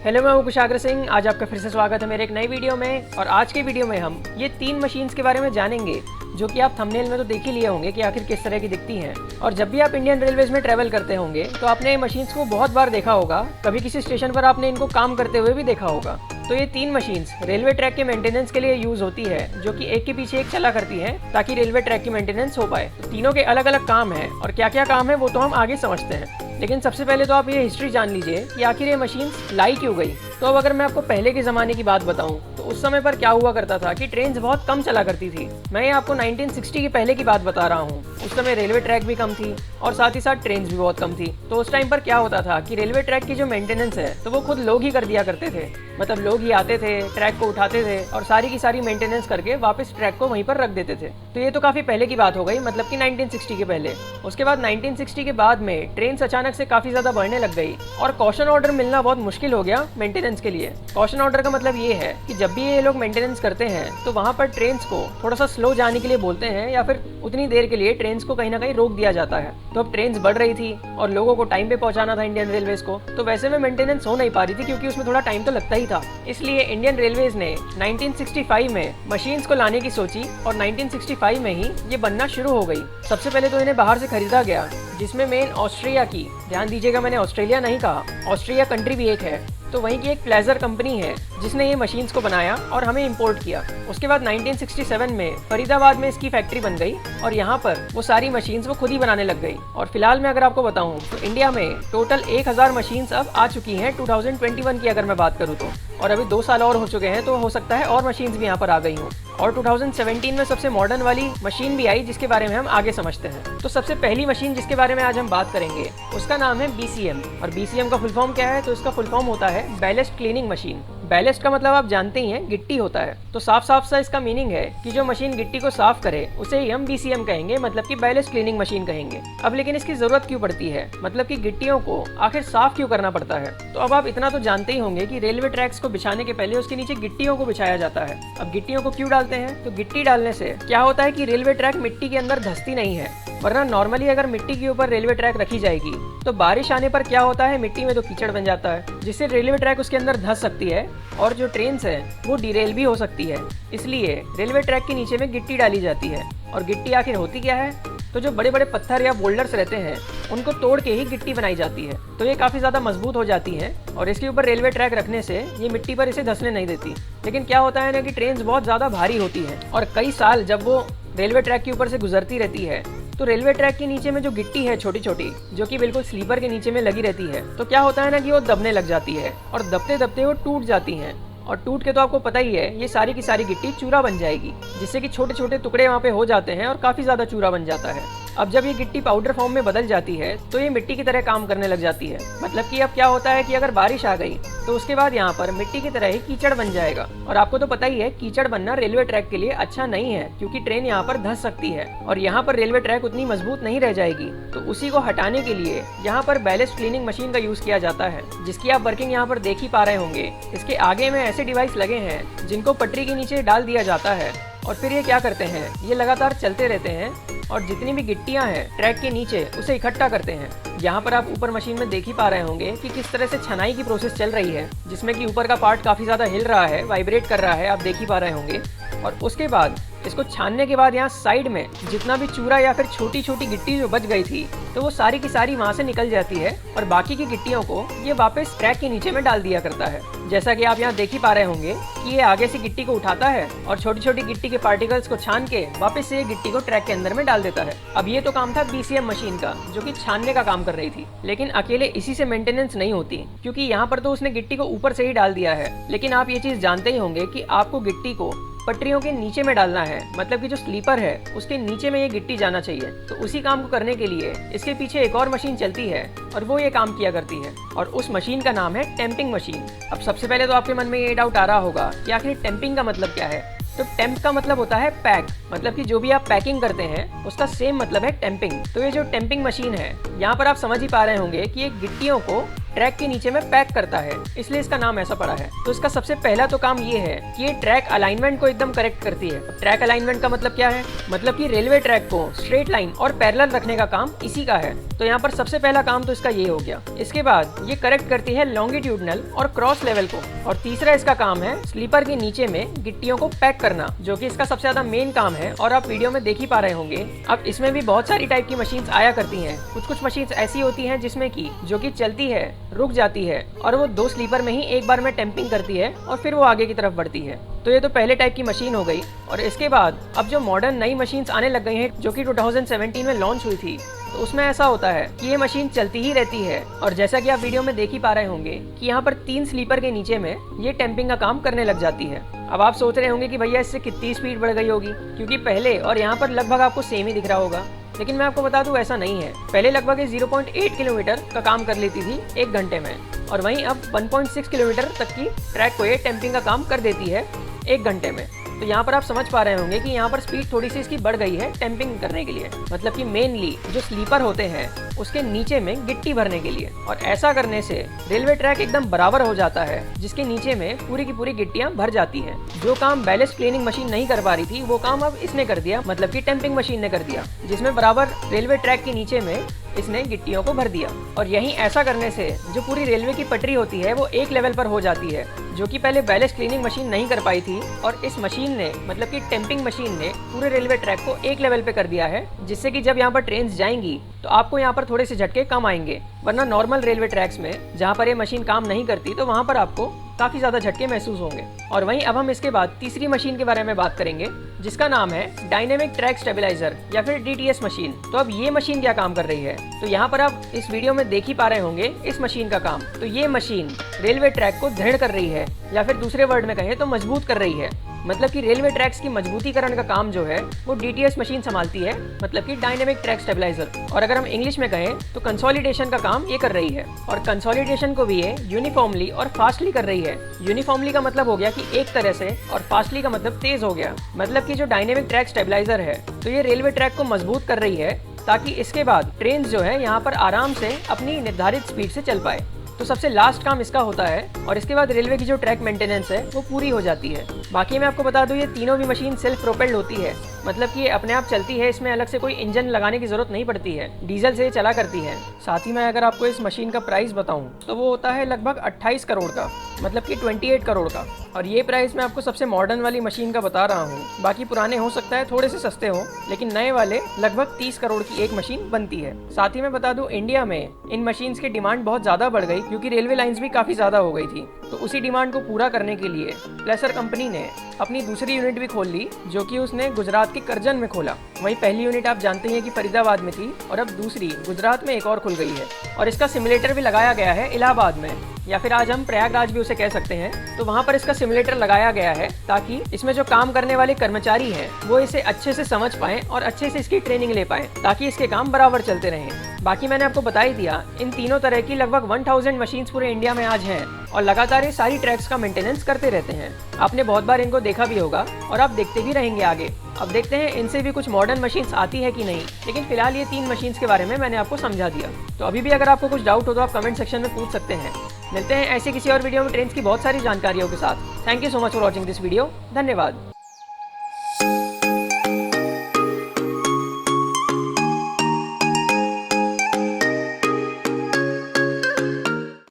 Hello, मैं हूं कुशाग्र सिंह। आज आपका फिर से स्वागत है मेरे एक नई वीडियो में। और आज की वीडियो में हम ये 3 मशीन्स के बारे में जानेंगे जो कि आप थंबनेल में तो देख ही लिए होंगे कि आखिर किस तरह की दिखती हैं। और जब भी आप इंडियन रेलवेज में ट्रैवल करते होंगे तो आपने ये मशीन्स को बहुत बार देखा होगा, कभी किसी स्टेशन पर आपने इनको काम करते हुए भी देखा होगा। तो ये 3 मशीन्स रेलवे ट्रैक के मेंटेनेंस के लिए यूज होती है, जो कि एक के पीछे एक चला करती है ताकि रेलवे ट्रैक की मेंटेनेंस हो पाए। तो तीनों के अलग अलग काम है और क्या क्या काम है वो तो हम आगे समझते हैं। लेकिन सबसे पहले तो आप ये हिस्ट्री जान लीजिए कि आखिर ये मशीन्स लाई क्यों गई। तो अब अगर मैं आपको पहले के ज़माने की बात बताऊं तो उस समय पर क्या हुआ करता था कि ट्रेन्स बहुत कम चला करती थी। मैं ये आपको 1960 के पहले की बात बता रहा हूँ। उस समय रेलवे ट्रैक भी कम थी और साथ ही साथ ट्रेन्स भी बहुत कम थी। तो उस टाइम पर क्या होता था कि रेलवे ट्रैक की जो मेंटेनेंस है तो वो खुद लोग ही कर दिया करते थे। मतलब लोग ही आते थे, ट्रैक को उठाते थे और सारी की सारी मेंटेनेंस करके वापस ट्रैक को वहीं पर रख देते थे। तो ये तो काफ़ी पहले की बात हो गई, मतलब कि 1960 के पहले। उसके बाद 1960 के बाद में ट्रेन्स अचानक से काफ़ी ज़्यादा बढ़ने लग गई और कॉशन ऑर्डर मिलना बहुत मुश्किल हो गया मेंटेनेंस के लिए। कॉशन ऑर्डर का मतलब ये है कि जब भी ये लोग मेंटेनेंस करते हैं तो वहाँ पर ट्रेन्स को थोड़ा सा स्लो जाने के लिए बोलते हैं या फिर उतनी देर के लिए ट्रेन्स को कहीं ना कहीं रोक दिया जाता है। तो अब ट्रेन्स बढ़ रही थी और लोगों को टाइम पे पहुंचाना था इंडियन रेलवेज को, तो वैसे में मेंटेनेंस हो नहीं पा रही थी क्योंकि उसमें थोड़ा टाइम तो लगता ही था। इसलिए इंडियन रेलवेज ने 1965 में मशीन्स को लाने की सोची और 1965 में ही ये बनना शुरू हो गई। सबसे पहले तो इन्हें बाहर से खरीदा गया, जिसमें मेन ऑस्ट्रिया की, ध्यान दीजिएगा मैंने ऑस्ट्रेलिया नहीं कहा, ऑस्ट्रिया कंट्री भी एक है, तो वहीं की एक प्लेजर कंपनी है जिसने ये मशीन्स को बनाया और हमें इंपोर्ट किया। उसके बाद 1967 में फरीदाबाद में इसकी फैक्ट्री बन गई और यहाँ पर वो सारी मशीन्स वो खुद ही बनाने लग गई। और फिलहाल मैं अगर आपको बताऊं तो इंडिया में टोटल 1000 मशीन्स अब आ चुकी हैं 2021 की अगर मैं बात करूँ तो। और अभी 2 साल और हो चुके हैं तो हो सकता है और मशीन्स भी यहाँ पर आ गई हों। और 2017 में सबसे मॉडर्न वाली मशीन भी आई जिसके बारे में हम आगे समझते हैं। तो सबसे पहली मशीन जिसके बारे में आज हम बात करेंगे उसका नाम है BCM। और BCM का फुल फॉर्म क्या है? तो इसका फुल फॉर्म होता है बैलेस्ट क्लीनिंग मशीन। बैलेस्ट का मतलब आप जानते ही हैं, गिट्टी होता है। तो साफ साफ सा इसका मीनिंग है कि जो मशीन गिट्टी को साफ करे उसे ही हम BCM कहेंगे, मतलब कि बैलेस्ट क्लीनिंग मशीन कहेंगे। अब लेकिन इसकी जरूरत क्यों पड़ती है, मतलब कि गिट्टियों को आखिर साफ क्यों करना पड़ता है? तो अब आप इतना तो जानते ही होंगे कि रेलवे ट्रैक्स को बिछाने के पहले उसके नीचे गिट्टियों को बिछाया जाता है। अब गिट्टियों को क्यों डालते हैं? तो गिट्टी डालने से क्या होता है कि रेलवे ट्रैक मिट्टी के अंदर धंसती नहीं है। वरना नॉर्मली अगर मिट्टी के ऊपर रेलवे ट्रैक रखी जाएगी तो बारिश आने पर क्या होता है, मिट्टी में तो कीचड़ बन जाता है, जिससे रेलवे ट्रैक उसके अंदर धंस सकती है और जो ट्रेन्स है वो डिरेल भी हो सकती है। इसलिए रेलवे ट्रैक के नीचे में गिट्टी डाली जाती है। और गिट्टी आखिर होती क्या है? तो जो बड़े बड़े पत्थर या बोल्डर्स रहते हैं उनको तोड़ के ही गिट्टी बनाई जाती है। तो ये काफ़ी ज़्यादा मजबूत हो जाती है और इसके ऊपर रेलवे ट्रैक रखने से ये मिट्टी पर इसे धंसने नहीं देती। लेकिन क्या होता है ना कि ट्रेन्स बहुत ज़्यादा भारी होती है और कई साल जब वो रेलवे ट्रैक के ऊपर से गुजरती रहती है तो रेलवे ट्रैक के नीचे में जो गिट्टी है छोटी छोटी, जो कि बिल्कुल स्लीपर के नीचे में लगी रहती है, तो क्या होता है ना कि वो दबने लग जाती है और दबते दबते वो टूट जाती हैं। और टूट के तो आपको पता ही है ये सारी की सारी गिट्टी चूरा बन जाएगी, जिससे कि छोटे छोटे टुकड़े वहाँ पे हो जाते हैं और काफ़ी ज़्यादा चूरा बन जाता है। अब जब ये गिट्टी पाउडर फॉर्म में बदल जाती है तो ये मिट्टी की तरह काम करने लग जाती है। मतलब कि अब क्या होता है कि अगर बारिश आ गई तो उसके बाद यहाँ पर मिट्टी की तरह ही कीचड़ बन जाएगा। और आपको तो पता ही है कीचड़ बनना रेलवे ट्रैक के लिए अच्छा नहीं है, क्योंकि ट्रेन यहाँ पर धंस सकती है और यहाँ पर रेलवे ट्रैक उतनी मजबूत नहीं रह जाएगी। तो उसी को हटाने के लिए यहाँ पर बैलेस्ट क्लीनिंग मशीन का यूज किया जाता है, जिसकी आप वर्किंग यहाँ पर देख ही पा रहे होंगे। इसके आगे में ऐसे डिवाइस लगे हैं जिनको पटरी के नीचे डाल दिया जाता है और फिर ये क्या करते हैं, ये लगातार चलते रहते हैं और जितनी भी गिट्टियां हैं ट्रैक के नीचे उसे इकट्ठा करते हैं। यहाँ पर आप ऊपर मशीन में देख ही पा रहे होंगे कि किस तरह से छनाई की प्रोसेस चल रही है, जिसमें कि ऊपर का पार्ट काफ़ी ज़्यादा हिल रहा है, वाइब्रेट कर रहा है, आप देख ही पा रहे होंगे। और उसके बाद इसको छानने के बाद यहाँ साइड में जितना भी चूरा या फिर छोटी छोटी गिट्टी जो बच गई थी तो वो सारी की सारी वहाँ से निकल जाती है और बाकी की गिट्टियों को ये वापस ट्रैक के नीचे में डाल दिया करता है। जैसा कि आप यहाँ देख ही पा रहे होंगे कि ये आगे से गिट्टी को उठाता है और छोटी छोटी गिट्टी के पार्टिकल्स को छान के वापस से ये गिट्टी को ट्रैक के अंदर में डाल देता है। अब ये तो काम था BCM मशीन का, जो कि छानने का काम कर रही थी। लेकिन अकेले इसी से मेंटेनेंस नहीं होती, क्योंकि यहाँ पर तो उसने गिट्टी को ऊपर से ही डाल दिया है। लेकिन आप ये चीज़ जानते ही होंगे कि आपको गिट्टी को पटरियों के नीचे में डालना है, मतलब कि जो स्लीपर है उसके नीचे में ये गिट्टी जाना चाहिए। तो उसी काम को करने के लिए इसके पीछे एक और मशीन चलती है और वो ये काम किया करती है और उस मशीन का नाम है टेम्पिंग मशीन। अब सबसे पहले तो आपके मन में ये डाउट आ रहा होगा कि आखिर टेम्पिंग का मतलब क्या है। तो टेम्प का मतलब होता है पैक, मतलब कि जो भी आप पैकिंग करते हैं उसका सेम मतलब है टेम्पिंग। तो ये जो टेम्पिंग मशीन है यहाँ पर आप समझ ही पा रहे होंगे कि ये गिट्टियों को ट्रैक के नीचे में पैक करता है, इसलिए इसका नाम ऐसा पड़ा है। तो इसका सबसे पहला तो काम ये है कि ये ट्रैक अलाइनमेंट को एकदम करेक्ट करती है। ट्रैक अलाइनमेंट का मतलब क्या है? मतलब कि रेलवे ट्रैक को स्ट्रेट लाइन और पैरेलल रखने का काम इसी का है। तो यहाँ पर सबसे पहला काम तो इसका ये हो गया। इसके बाद ये करेक्ट करती है लॉन्गिट्यूडनल और क्रॉस लेवल को। और तीसरा इसका काम है स्लीपर के नीचे में गिट्टियों को पैक करना, जो कि इसका सबसे ज्यादा मेन काम है और आप वीडियो में देख ही पा रहे होंगे। अब इसमें भी बहुत सारी टाइप की मशीन्स आया करती हैं। कुछ मशीन्स ऐसी होती हैं जिसमें कि जो कि चलती है, रुक जाती है और वो 2 स्लीपर में ही एक बार में टेम्पिंग करती है और फिर वो आगे की तरफ बढ़ती है। तो ये तो पहले टाइप की मशीन हो गई। और इसके बाद अब जो मॉडर्न नई मशीन्स आने लग गई हैं, जो कि 2017 में लॉन्च हुई थी, तो उसमें ऐसा होता है कि ये मशीन चलती ही रहती है। और जैसा कि आप वीडियो में देख ही पा रहे होंगे कि यहाँ पर 3 स्लीपर के नीचे में ये टेम्पिंग का काम करने लग जाती है। अब आप सोच रहे होंगे कि भैया इससे कितनी स्पीड बढ़ गई होगी, क्योंकि पहले और यहाँ पर लगभग आपको सेम ही दिख रहा होगा। लेकिन मैं आपको बता दूं ऐसा नहीं है। पहले लगभग 0.8 किलोमीटर का काम कर लेती थी 1 घंटे में, और वहीं अब 1.6 किलोमीटर तक की ट्रैक को ये टेम्पिंग का काम कर देती है 1 घंटे में। तो यहाँ पर आप समझ पा रहे होंगे कि यहाँ पर स्पीड थोड़ी सी इसकी बढ़ गई है टेम्पिंग करने के लिए, मतलब कि मेनली जो स्लीपर होते हैं उसके नीचे में गिट्टी भरने के लिए। और ऐसा करने से रेलवे ट्रैक एकदम बराबर हो जाता है, जिसके नीचे में पूरी की पूरी गिट्टियां भर जाती हैं। जो काम बैलेस्ट क्लीनिंग मशीन नहीं कर पा रही थी, वो काम अब इसने कर दिया, मतलब कि टेम्पिंग मशीन ने कर दिया, जिसमें बराबर रेलवे ट्रैक के नीचे में इसने गिट्टियों को भर दिया। और यही ऐसा करने से जो पूरी रेलवे की पटरी होती है वो एक लेवल पर हो जाती है, जो कि पहले बैलेस्ट क्लीनिंग मशीन नहीं कर पाई थी। और इस मशीन ने, मतलब कि टेम्पिंग मशीन ने, पूरे रेलवे ट्रैक को एक लेवल पे कर दिया है, जिससे कि जब यहाँ पर ट्रेन जाएंगी तो आपको यहाँ पर थोड़े से झटके कम आएंगे। वरना नॉर्मल रेलवे ट्रैक्स में जहाँ पर ये मशीन काम नहीं करती, तो वहाँ पर आपको काफी ज्यादा झटके महसूस होंगे। और वहीं अब हम इसके बाद तीसरी मशीन के बारे में बात करेंगे, जिसका नाम है डायनेमिक ट्रैक स्टेबलाइजर या फिर DTS मशीन। तो अब ये मशीन क्या काम कर रही है, तो यहाँ पर आप इस वीडियो में देख ही पा रहे होंगे इस मशीन का काम। तो ये मशीन रेलवे ट्रैक को दृढ़ कर रही है, या फिर दूसरे वर्ड में कहें तो मजबूत कर रही है। मतलब कि रेलवे ट्रैक्स की मजबूतीकरण का काम जो है वो DTS मशीन संभालती है, मतलब कि डायनेमिक ट्रैक स्टेबलाइजर। और अगर हम इंग्लिश में कहें तो कंसोलिडेशन का काम ये कर रही है। और कंसोलिडेशन को भी ये यूनिफॉर्मली और फास्टली कर रही है। यूनिफॉर्मली का मतलब हो गया कि एक तरह से, और फास्टली का मतलब तेज हो गया। मतलब कि जो डायनेमिक ट्रैक स्टेबलाइजर है, तो ये रेलवे ट्रैक को मजबूत कर रही है, ताकि इसके बाद ट्रेन जो है यहाँ पर आराम से अपनी निर्धारित स्पीड से चल पाए। तो सबसे लास्ट काम इसका होता है, और इसके बाद रेलवे की जो ट्रैक मेंटेनेंस है वो पूरी हो जाती है। बाकी मैं आपको बता दूं, ये तीनों भी मशीन सेल्फ प्रोपेल्ड होती है, मतलब कि ये अपने आप चलती है। इसमें अलग से कोई इंजन लगाने की जरूरत नहीं पड़ती है, डीजल से ये चला करती है। साथ ही मैं अगर आपको इस मशीन का प्राइस बताऊं तो वो होता है लगभग 28 करोड़ का, मतलब कि 28 करोड़ का। और ये प्राइस मैं आपको सबसे मॉडर्न वाली मशीन का बता रहा हूँ। बाकी पुराने हो सकता है थोड़े से सस्ते हो, लेकिन नए वाले लगभग 30 करोड़ की एक मशीन बनती है। साथ ही मैं बता दूं, इंडिया में इन मशीन्स की डिमांड बहुत ज्यादा बढ़ गई, क्योंकि रेलवे लाइंस भी काफी ज्यादा हो गई थी। तो उसी डिमांड को पूरा करने के लिए प्लेसर कंपनी ने अपनी दूसरी यूनिट भी खोल ली, जो कि उसने गुजरात के करजन में खोला। वहीं पहली यूनिट आप जानते हैं कि फरीदाबाद में थी, और अब दूसरी गुजरात में एक और खुल गई है। और इसका सिमुलेटर भी लगाया गया है इलाहाबाद में, या फिर आज हम प्रयागराज भी उसे कह सकते हैं। तो वहाँ पर इसका सिमुलेटर लगाया गया है, ताकि इसमें जो काम करने वाले कर्मचारी हैं वो इसे अच्छे से समझ पाएं और अच्छे से इसकी ट्रेनिंग ले पाएं, ताकि इसके काम बराबर चलते रहें। बाकी मैंने आपको बता ही दिया, इन तीनों तरह की लगभग 1000 मशीन्स पूरे इंडिया में आज हैं, और लगातार ये सारी ट्रैक्स का मेंटेनेंस करते रहते हैं। आपने बहुत बार इनको देखा भी होगा, और आप देखते भी रहेंगे आगे। अब देखते हैं इनसे भी कुछ मॉडर्न मशीन्स आती है कि नहीं, लेकिन फिलहाल ये 3 मशीन्स के बारे में मैंने आपको समझा दिया। तो अभी भी अगर आपको कुछ डाउट हो तो आप कमेंट सेक्शन में पूछ सकते हैं। मिलते हैं ऐसे किसी और वीडियो में ट्रेन की बहुत सारी जानकारियों के साथ। Thank you so much for watching this video. धन्यवाद।